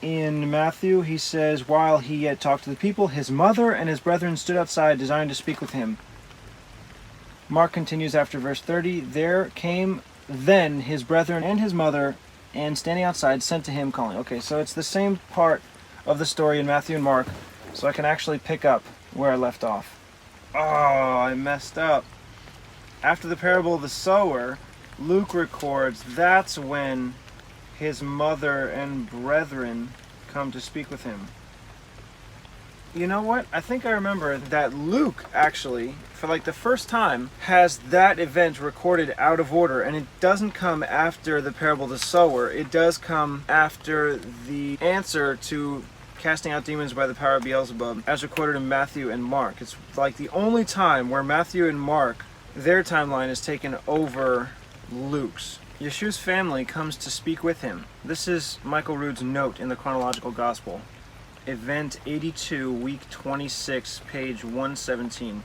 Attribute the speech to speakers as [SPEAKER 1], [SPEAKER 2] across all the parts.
[SPEAKER 1] In Matthew, he says, while he yet talked to the people, his mother and his brethren stood outside, desiring to speak with him. Mark continues after verse 30, there came then his brethren and his mother, and standing outside, sent to him, calling. Okay, so it's the same part of the story in Matthew and Mark, so I can actually pick up where I left off. Oh, I messed up. After the parable of the sower, Luke records that's when his mother and brethren come to speak with him. You know what? I think I remember that Luke actually, for like the first time, has that event recorded out of order, and it doesn't come after the parable of the sower. It does come after the answer to casting out demons by the power of Beelzebub, as recorded in Matthew and Mark. It's like the only time where Matthew and Mark, their timeline is taken over Luke's. Yeshua's family comes to speak with him. This is Michael Rood's note in the Chronological Gospel. Event 82, week 26, page 117.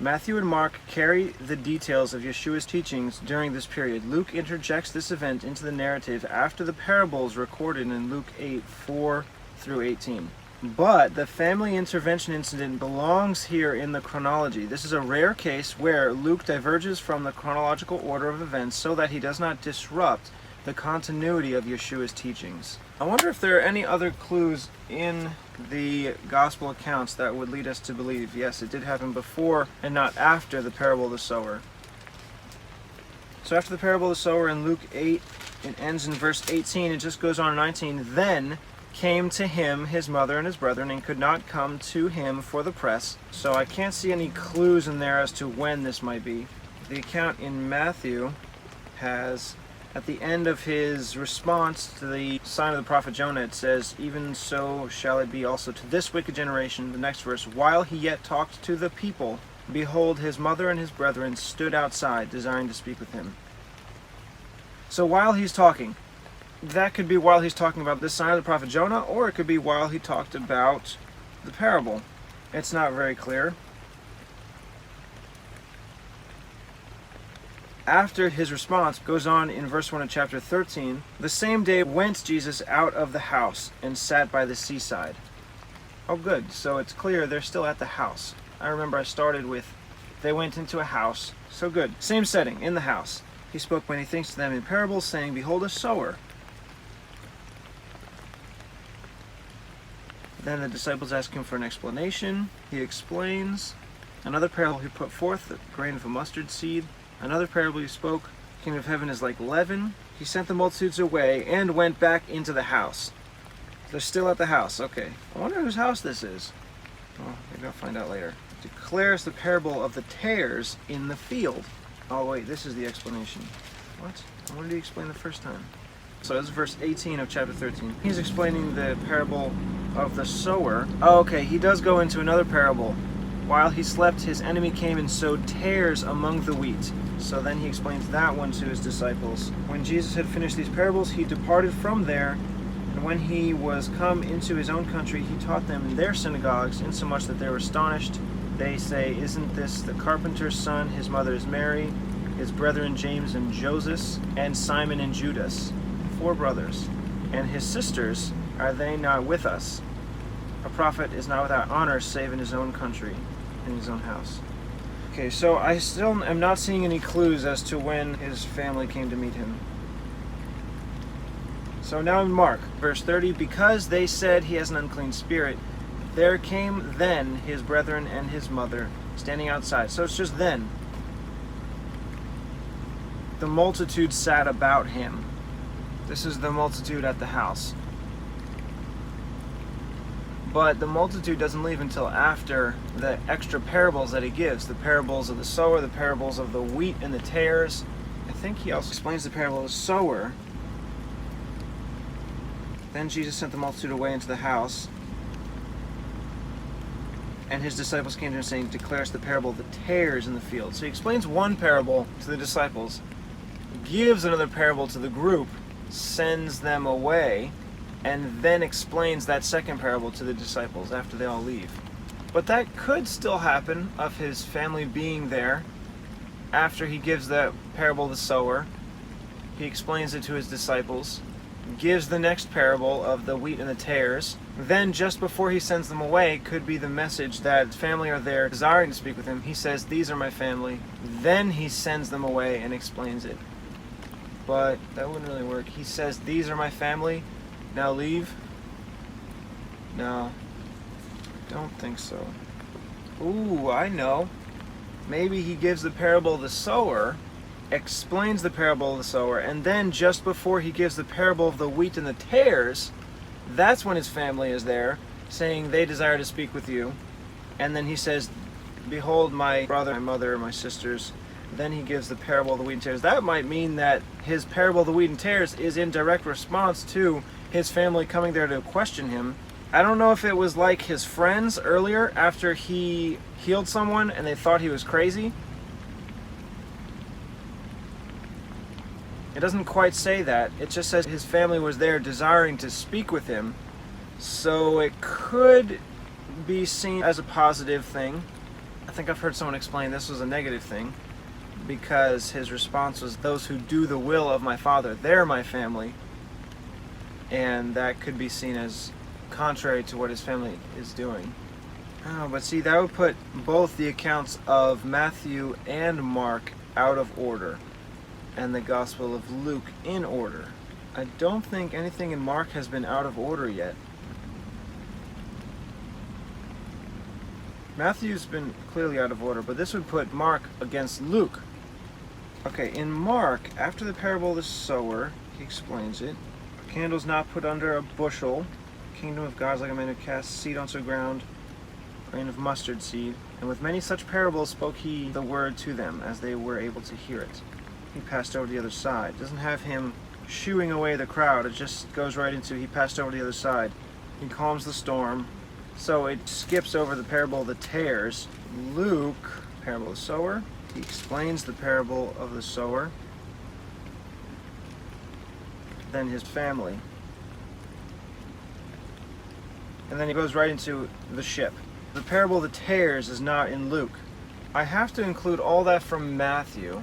[SPEAKER 1] Matthew and Mark carry the details of Yeshua's teachings during this period. Luke interjects this event into the narrative after the parables recorded in Luke 8, 4 through 18. But the family intervention incident belongs here in the chronology. This is a rare case where Luke diverges from the chronological order of events so that he does not disrupt the continuity of Yeshua's teachings. I wonder if there are any other clues in the gospel accounts that would lead us to believe, yes, it did happen before and not after the parable of the sower. So after the parable of the sower in Luke 8, it ends in verse 18, it just goes on in 19, then came to him his mother and his brethren, and could not come to him for the press. So I can't see any clues in there as to when this might be. The account in Matthew has, at the end of his response to the sign of the prophet Jonah, it says, even so shall it be also to this wicked generation. The next verse, while he yet talked to the people, behold, his mother and his brethren stood outside, desiring to speak with him. So while he's talking, that could be while he's talking about this sign of the prophet Jonah, or it could be while he talked about the parable. It's not very clear. After his response goes on in verse 1 of chapter 13, the same day went Jesus out of the house and sat by the seaside. Oh good, so it's clear they're still at the house. I remember I started with, they went into a house. So good. Same setting, in the house. He spoke many things to them in parables, saying, behold, a sower. Then the disciples ask him for an explanation. He explains. Another parable he put forth, the grain of a mustard seed. Another parable he spoke, the kingdom of heaven is like leaven. He sent the multitudes away and went back into the house. They're still at the house. Okay. I wonder whose house this is. Oh, maybe I'll find out later. Declares the parable of the tares in the field. Oh wait, this is the explanation. What? What did he explain the first time? So this is verse 18 of chapter 13. He's explaining the parable of the sower. Oh, okay, he does go into another parable. While he slept, his enemy came and sowed tares among the wheat. So then he explains that one to his disciples. When Jesus had finished these parables, he departed from there, and when he was come into his own country, he taught them in their synagogues, insomuch that they were astonished. They say, isn't this the carpenter's son? His mother is Mary, his brethren James and Joseph, and Simon and Judas, 4 brothers. And his sisters, are they not with us? A prophet is not without honor, save in his own country, in his own house. Okay, so I still am not seeing any clues as to when his family came to meet him. So now in Mark, verse 30, because they said he has an unclean spirit, there came then his brethren and his mother, standing outside. So it's just then. The multitude sat about him. This is the multitude at the house. But the multitude doesn't leave until after the extra parables that he gives. The parables of the sower, the parables of the wheat and the tares. I think he also explains the parable of the sower. Then Jesus sent the multitude away into the house. And his disciples came to him saying, declare us the parable of the tares in the field. So he explains one parable to the disciples, gives another parable to the group, sends them away, and then explains that second parable to the disciples after they all leave. But that could still happen, of his family being there after he gives the parable of the sower. He explains it to his disciples. gives the next parable of the wheat and the tares. Then just before he sends them away could be the message that his family are there desiring to speak with him. He says, "These are my family." Then he sends them away and explains it. But that wouldn't really work. He says, "These are my family, now leave." No, don't think so. Ooh, I know. Maybe he gives the parable of the sower, explains the parable of the sower, and then just before he gives the parable of the wheat and the tares, that's when his family is there, saying they desire to speak with you. And then he says, "Behold my brother, my mother, my sisters." Then he gives the parable of the wheat and tares. That might mean that his parable of the wheat and tares is in direct response to his family coming there to question him. I don't know if it was like his friends earlier after he healed someone and they thought he was crazy. It doesn't quite say that. It just says his family was there desiring to speak with him. So it could be seen as a positive thing. I think I've heard someone explain this was a negative thing, because his response was, "Those who do the will of my Father, they're my family." And that could be seen as contrary to what his family is doing. Oh, but see, that would put both the accounts of Matthew and Mark out of order, and the Gospel of Luke in order. I don't think anything in Mark has been out of order yet. Matthew's been clearly out of order, but this would put Mark against Luke. Okay, in Mark, after the parable of the sower, he explains it. "A candle's not put under a bushel. The kingdom of God is like a man who casts seed onto the ground, a grain of mustard seed. And with many such parables spoke he the word to them, as they were able to hear it." He passed over to the other side. It doesn't have him shooing away the crowd. It just goes right into he passed over to the other side. He calms the storm. So it skips over the parable of the tares. Luke, parable of the sower. He explains the parable of the sower. Then his family. And then he goes right into the ship. The parable of the tares is not in Luke. I have to include all that from Matthew.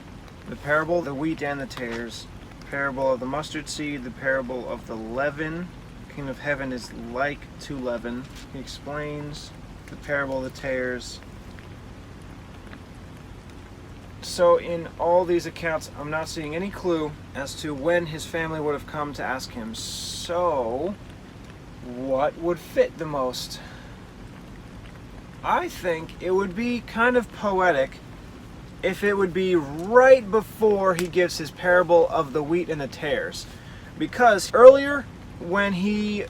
[SPEAKER 1] The parable of the wheat and the tares. Parable of the mustard seed. The parable of the leaven. The kingdom of heaven is like to leaven. He explains the parable of the tares. So in all these accounts, I'm not seeing any clue as to when his family would have come to ask him. So, what would fit the most? I think it would be kind of poetic if it would be right before he gives his parable of the wheat and the tares. Because earlier, when he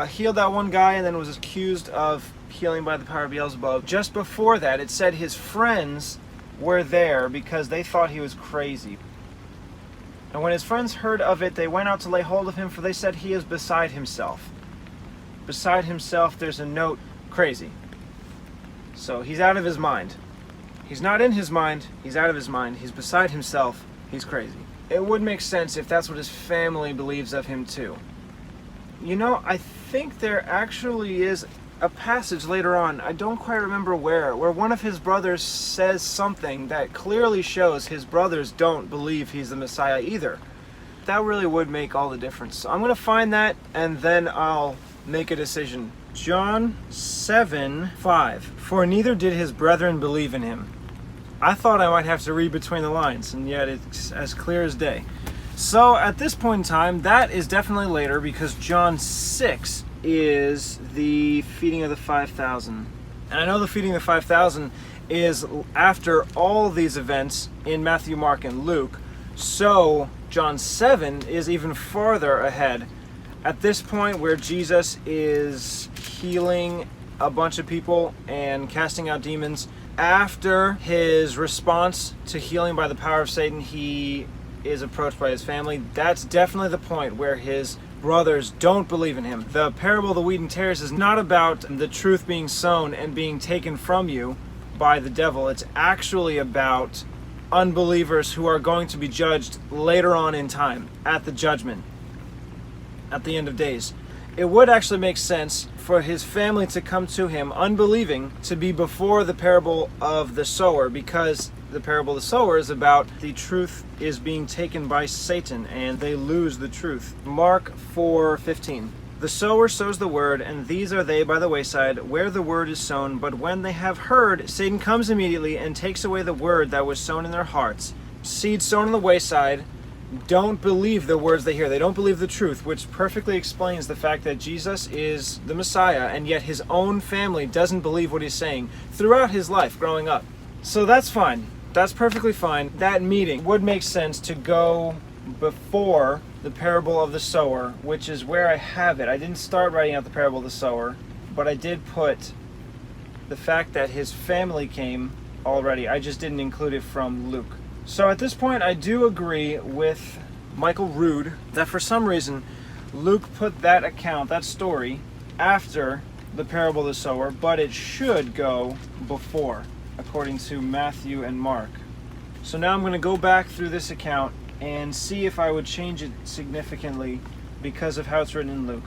[SPEAKER 1] healed that one guy and then was accused of healing by the power of Beelzebub, just before that, it said his friends were there because they thought he was crazy. And when his friends heard of it, they went out to lay hold of him, for they said he is beside himself. Beside himself, there's a note, crazy. So he's out of his mind. He's not in his mind, he's out of his mind. He's beside himself, he's crazy. It would make sense if that's what his family believes of him too. You know, I think there actually is a passage later on, I don't quite remember where one of his brothers says something that clearly shows his brothers don't believe he's the Messiah either. That really would make all the difference. So I'm going to find that and then I'll make a decision. John 7:5. For neither did his brethren believe in him. I thought I might have to read between the lines, and yet it's as clear as day. So at this point in time, that is definitely later, because John 6 is the feeding of the 5,000. And I know the feeding of the 5,000 is after all these events in Matthew, Mark, and Luke. So John 7 is even farther ahead. At this point where Jesus is healing a bunch of people and casting out demons, after his response to healing by the power of Satan, he is approached by his family. That's definitely the point where his brothers don't believe in him. The parable of the wheat and tares is not about the truth being sown and being taken from you by the devil. It's actually about unbelievers who are going to be judged later on in time at the judgment, at the end of days. it would actually make sense for his family to come to him unbelieving to be before the parable of the sower, because the parable of the sower is about the truth is being taken by Satan and they lose the truth. Mark 4:15. The sower sows the word, and these are they by the wayside, where the word is sown. But when they have heard, Satan comes immediately and takes away the word that was sown in their hearts. Seed sown on the wayside don't believe the words they hear. They don't believe the truth, which perfectly explains the fact that Jesus is the Messiah, and yet his own family doesn't believe what he's saying throughout his life growing up. So that's fine. That's perfectly fine. That meeting would make sense to go before the parable of the sower, which is where I have it. I didn't start writing out the parable of the sower, but I did put the fact that his family came already. I just didn't include it from Luke. So at this point, I do agree with Michael Rood that for some reason Luke put that account, that story, after the parable of the sower, but it should go before, according to Matthew and Mark. So now I'm going to go back through this account and see if I would change it significantly because of how it's written in Luke.